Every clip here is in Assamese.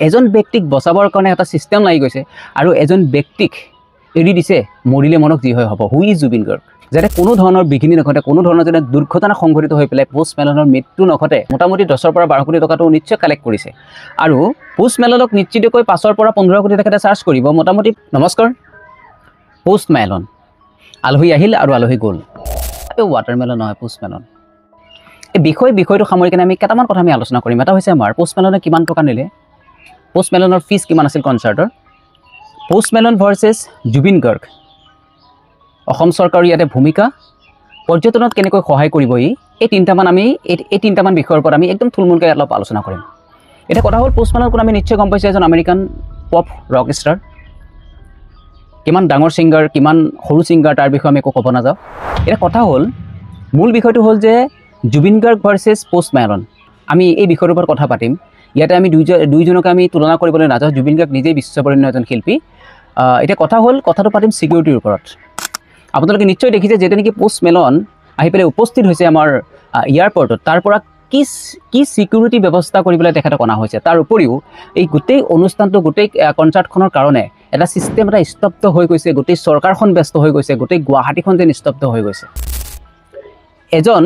এজন ব্যক্তিক বচাবৰ কাৰণে এটা সিস্টেম লাগি গৈছে আৰু এজন ব্যক্তিক এৰি দিছে মৰিলে মনক যি হয় হ'ব হু ইজ জুবিন গাৰ্গ যাতে কোনো ধৰণৰ বিঘিনি নঘটে কোনো ধৰণৰ যেনে দুৰ্ঘটনা সংঘটিত হৈ পেলাই পোষ্ট মেলনৰ মৃত্যু নঘটে মোটামুটি 10 পৰা 12 কোটি টকাটো নিশ্চয় কালেক্ট কৰিছে আৰু পোষ্ট মেলনক নিশ্চিতকৈ 5 পৰা 15 কোটি টকা চাৰ্জ কৰিব মোটামুটি নমস্কাৰ পোষ্ট মেলন আলহী আহিল আৰু আলহী গ'ল এই ৱাটাৰমেলন নহয় পোষ্ট মেলন এই বিষয়টো সামৰি কিনে আমি কেইটামান কথা আমি আলোচনা কৰিম এটা হৈছে আমাৰ পোষ্ট মেলনে কিমান টকা নিলে পোষ্ট মেলনৰ ফিজ কিমান আছিল কনচাৰ্টৰ পোষ্ট মেলন ভাৰ্চেছ জুবিন গাৰ্গ অসম চৰকাৰৰ ইয়াতে ভূমিকা পৰ্যটনত কেনেকৈ সহায় কৰিব এই তিনিটামান আমি এই তিনিটামান বিষয়ৰ ওপৰত আমি একদম থুলমূলকৈ অলপ আলোচনা কৰিম এটা কথা হ'ল পোষ্ট মেলন কোন আমি নিশ্চয় গম পাইছোঁ এজন আমেৰিকান পপ ৰক ষ্টাৰ কিমান ডাঙৰ সিংগাৰ কিমান সৰু সিংগাৰ তাৰ বিষয়ে আমি একো ক'ব নাযাওঁ এটা কথা হ'ল মূল বিষয়টো হ'ল যে জুবিন গাৰ্গ ভাৰ্চেছ পোষ্ট মেলন আমি এই বিষয়ৰ ওপৰত কথা পাতিম ইয়াতে আমি দুইজনকে আমি তুলনা কৰিবলৈ নাযাওঁ জুবিন গাৰ্গ নিজেই বিশ্ববৰেণ্য এজন শিল্পী এটা কথা হ'ল কথাটো পাতিম সিকিউৰিটিৰ ওপৰত আপোনালোকে নিশ্চয় দেখিছে যেতে নেকি পোষ্ট মেলন আহি পেলাই উপস্থিত হৈছে আমাৰ এয়াৰপৰ্টত তাৰ পৰা কি সিকিউৰিটি ব্যৱস্থা কৰিবলৈ তেখেতক অনা হৈছে তাৰ উপৰিও এই গোটেই অনুষ্ঠানটো গোটেই কনচাৰ্টখনৰ কাৰণে এটা সিস্টেম এটা স্তব্ধ হৈ গৈছে গোটেই চৰকাৰখন ব্যস্ত হৈ গৈছে গোটেই গুৱাহাটীখন যেন স্তব্ধ হৈ গৈছে এজন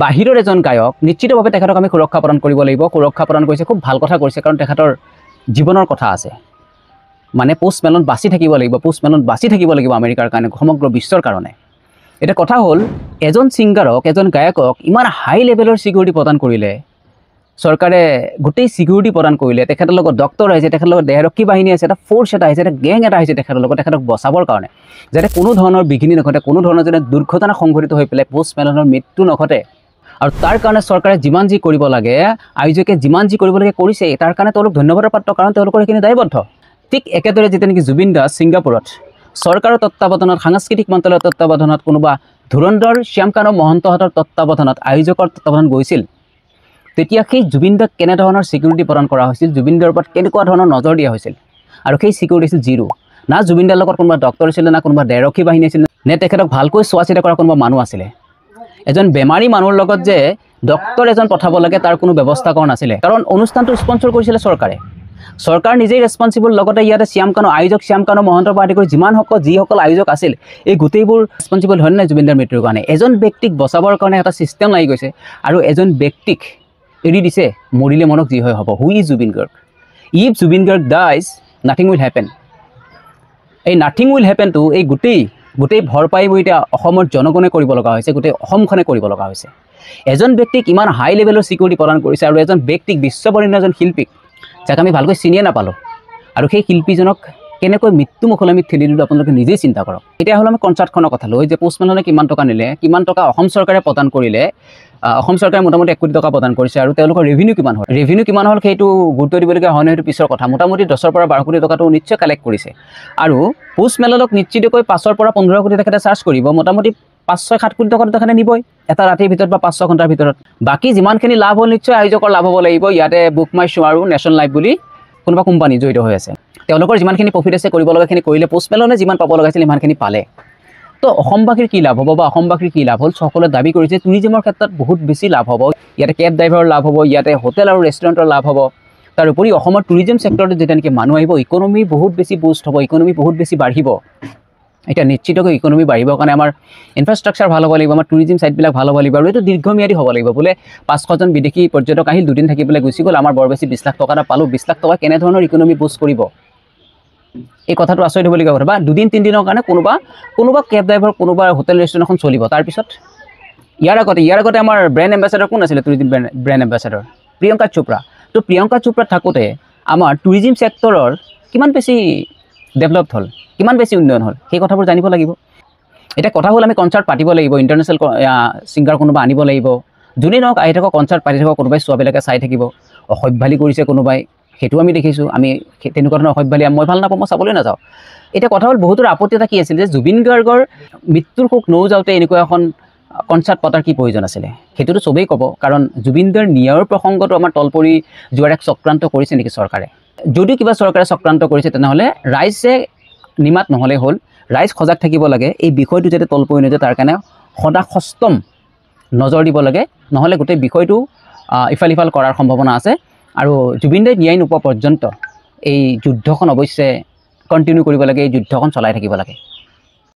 বাহিৰৰ এজন গায়ক নিশ্চিতভাৱে তেখেতক আমি সুৰক্ষা প্ৰদান কৰিব লাগিব সুৰক্ষা প্ৰদান কৰিছে খুব ভাল কথা কৰিছে কাৰণ তেখেতৰ জীৱনৰ কথা আছে মানে পোষ্ট মেলন বাচি থাকিব লাগিব আমেৰিকাৰ কাৰণে সমগ্ৰ বিশ্বৰ কাৰণে এটা কথা হ'ল এজন সিংগাৰক এজন গায়কক ইমান হাই লেভেলৰ সিকিউৰিটি প্ৰদান কৰিলে চৰকাৰে গোটেই সিকিউৰিটি প্ৰদান কৰিলে তেখেতৰ লগত ডক্টৰ আহিছে তেখেতৰ লগত দেহৰক্ষী বাহিনী আছে এটা ফ'ৰ্চ এটা আহিছে এটা গেং এটা আহিছে তেখেতৰ লগত তেখেতক বচাবৰ কাৰণে যাতে কোনো ধৰণৰ বিঘিনি নঘটে কোনো ধৰণৰ যেনে দুৰ্ঘটনা সংঘটিত হৈ পেলাই পোষ্ট মেলনৰ মৃত্যু নঘটে আৰু তাৰ কাৰণে চৰকাৰে যিমান যি কৰিব লাগে আয়োজকে যিমান যি কৰিব লাগে কৰিছে তাৰ কাৰণে তেওঁলোক ধন্যবাদৰ পাত্ৰ কাৰণ তেওঁলোকৰ এইখিনি দায়বদ্ধ ঠিক একেদৰে যেতিয়া নেকি জুবিন দাস ছিংগাপুৰত চৰকাৰৰ তত্ত্বাৱধানত সাংস্কৃতিক মন্ত্ৰালয়ৰ তত্ত্বাৱধানত কোনোবা ধুৰন্ধৰ শ্যামকানু মহন্তহঁতৰ তত্ত্বাৱধানত আয়োজকৰ তত্ত্বাৱধান গৈছিল তেতিয়া সেই জুবিন দাক কেনেধৰণৰ সিকিউৰিটি প্ৰদান কৰা হৈছিল জুবিন দাৰ ওপৰত কেনেকুৱা ধৰণৰ নজৰ দিয়া হৈছিল আৰু সেই সিকিউৰিটি আছিল জিৰো না জুবিন দাৰ লগত কোনোবা ডক্টৰ আছিল না কোনোবা দেহৰক্ষী বাহিনী আছিল নে তেখেতক ভালকৈ চোৱা চিতা কৰা কোনোবা মানুহ আছিলে এজন বেমাৰী মানুহৰ লগত যে ডক্টৰ এজন পঠাব লাগে তাৰ কোনো ব্যৱস্থা কৰা নাছিলে কাৰণ অনুষ্ঠানটো স্পন্সৰ কৰিছিলে চৰকাৰ নিজেই ৰেছপন্সিবল লগতে ইয়াতে আয়োজক শ্যামকানু মহন্তৰ পৰা আদি কৰি যিসকল আয়োজক আছিল এই গোটেইবোৰ ৰেছপন্সিবল হয় নাই জুবিন দাৰ মৃত্যুৰ কাৰণে এজন ব্যক্তিক বচাবৰ কাৰণে এটা সিস্টেম লাগি গৈছে আৰু এজন ব্যক্তিক এৰি দিছে মৰিলে মনক যি হয় হ'ব who is Zubeen Garg if Zubeen Garg dies nothing will happen এই নাথিং উইল হেপেনটো এই গোটেই ভৰপাইবোৰ এতিয়া অসমৰ জনগণে কৰিব লগা হৈছে গোটেই অসমখনে কৰিব লগা হৈছে এজন ব্যক্তিক ইমান হাই লেভেলৰ সিকিউৰিটি প্ৰদান কৰিছে আৰু এজন ব্যক্তিক বিশ্ববৰেণ্য এজন শিল্পীক যাক আমি ভালকৈ চিনিয়ে নাপালোঁ আৰু সেই শিল্পীজনক কেনেকৈ মৃত্যুমুখলৈ আমি ঠেলি দিলোঁ আপোনালোকে নিজেই চিন্তা কৰক এতিয়া হ'ল আমি কনচাৰ্টখনৰ কথা লৈ যে পোষ্ট মেলনে কিমান টকা নিলে কিমান টকা অসম চৰকাৰে প্ৰদান কৰিলে অসম চৰকাৰে মোটামুটি 1 কোটি টকা প্ৰদান কৰিছে আৰু তেওঁলোকৰ ৰেভিনিউ কিমান হ'ল সেইটো গুৰুত্ব দিবলগীয়া হয় সেইটো পিছৰ কথা মোটামুটি 10 পৰা 12 কোটি টকাটো নিশ্চয় কালেক্ট কৰিছে আৰু পোষ্ট মেলনক নিশ্চিতকৈ 5 পৰা 15 কোটি টকা চাৰ্জ কৰিব মোটামুটি 5-6-7 কোটি টকা তেখেতে নিবই এটা ৰাতিৰ ভিতৰত বা 5-6 ঘণ্টাৰ ভিতৰত বাকী যিমানখিনি লাভ হ'ল নিশ্চয় আয়োজকৰ লাভ হ'ব লাগিব ইয়াতে বুক মাই শ্ব' আৰু নেশ্যনেল লাইভ বুলি কোনোবা কোম্পানী জড়িত হৈ আছে তেওঁলোকৰ যিমানখিনি প্ৰফিট আছে কৰিব লগাখিনি কৰিলে পোষ্ট মেলনে যিমান পাব লগা আছিল ইমানখিনি পালে তো অসমবাসীৰ কি লাভ হ'ব বা অসমবাসীৰ কি লাভ হ'ল সকলোৱে দাবী কৰিছে টুৰিজমৰ ক্ষেত্ৰত বহুত বেছি লাভ হ'ব ইয়াতে কেব ড্ৰাইভাৰৰ লাভ হ'ব ইয়াতে হোটেল আৰু ৰেষ্টুৰেণ্টৰ লাভ হ'ব তাৰ উপৰি অসমৰ টুৰিজম সেক্টৰত যেতিয়া নেকি মানুহ আহিব ইকনমি বহুত বেছি বুষ্ট হ'ব ইকনমি বহুত বেছি বাঢ়িব এটা নিশ্চিতকৈ ইকনমি বাঢ়িবৰ কাৰণে আমাৰ ইনফ্ৰাষ্ট্ৰাকচাৰ ভাল হ'ব লাগিব আমাৰ টুৰিজম সাইটবিলাক ভাল হ'ব লাগিব আৰু এইটো দীৰ্ঘম্যাদী হ'ব লাগিব বোলে 500জন বিদেশী পৰ্যটক আহিল দুদিন থাকি পেলাই গুচি গ'ল আমাৰ বৰ বেছি 20 লাখ টকা এটা পালোঁ 20 লাখ টকা কেনেধৰণৰ ইকনমি বুষ্ট কৰিব এই কথাটো আচৰিত হ'বলগীয়া কথা বা দুদিন তিনিদিনৰ কাৰণে কোনোবা কেব ড্ৰাইভাৰ কোনোবা হোটেল ৰেষ্টুৰেণ্ট এখন চলিব তাৰপিছত ইয়াৰ আগতে আমাৰ ব্ৰেণ্ড এম্বেচাডৰ কোন আছিলে tourism brand ambassador Priyanka Chopra তো প্ৰিয়ংকা চোপ্ৰা থাকোঁতে আমাৰ টুৰিজম সেক্টৰৰ কিমান বেছি ডেভেলপ হ'ল কিমান বেছি উন্নয়ন হ'ল সেই কথাবোৰ জানিব লাগিব এটা কথা হ'ল আমি কনচাৰ্ট পাতিব লাগিব ইণ্টাৰনেশ্যনেল ছিংগাৰ কোনোবা আনিব লাগিব যোনে নহওক আহি থকা কনচাৰ্ট পাতি থকা কোনোবাই চোৱাবিলাকে চাই থাকিব অসভ্যালি কৰিছে কোনোবাই সেইটো আমি দেখিছোঁ আমি তেনেকুৱা ধৰণৰ অসভ্যালি মই ভাল নাপাওঁ মই চাবলৈ নাযাওঁ এটা কথা হ'ল বহুতৰ আপত্তি এটা কি আছিল যে জুবিন গাৰ্গৰ মৃত্যুৰ শোক নৌযাওঁতে এনেকুৱা এখন কনচাৰ্ট পতাৰ কি প্ৰয়োজন আছিলে সেইটোতো চবেই ক'ব কাৰণ জুবিনদাৰ ন্যায়ৰ প্ৰসংগটো আমাৰ তলপৰি যোৱাৰ এক চক্ৰান্ত কৰিছে নেকি চৰকাৰে যদি কিবা চৰকাৰে চক্ৰান্ত কৰিছে তেনেহ'লে ৰাইজে নিমাত নহ'লে হ'ল ৰাইজ সজাগ থাকিব লাগে এই বিষয়টো যাতে তলপৰি নাযায় তাৰ কাৰণে সদা সষ্টম নজৰ দিব লাগে নহ'লে গোটেই বিষয়টো ইফাল সিফাল কৰাৰ সম্ভাৱনা আছে আৰু জুবিন দাই ন্যায় নোপোৱা পৰ্যন্ত এই যুদ্ধখন অৱশ্যে কণ্টিনিউ কৰিব লাগে, এই যুদ্ধখন চলাই থাকিব লাগে।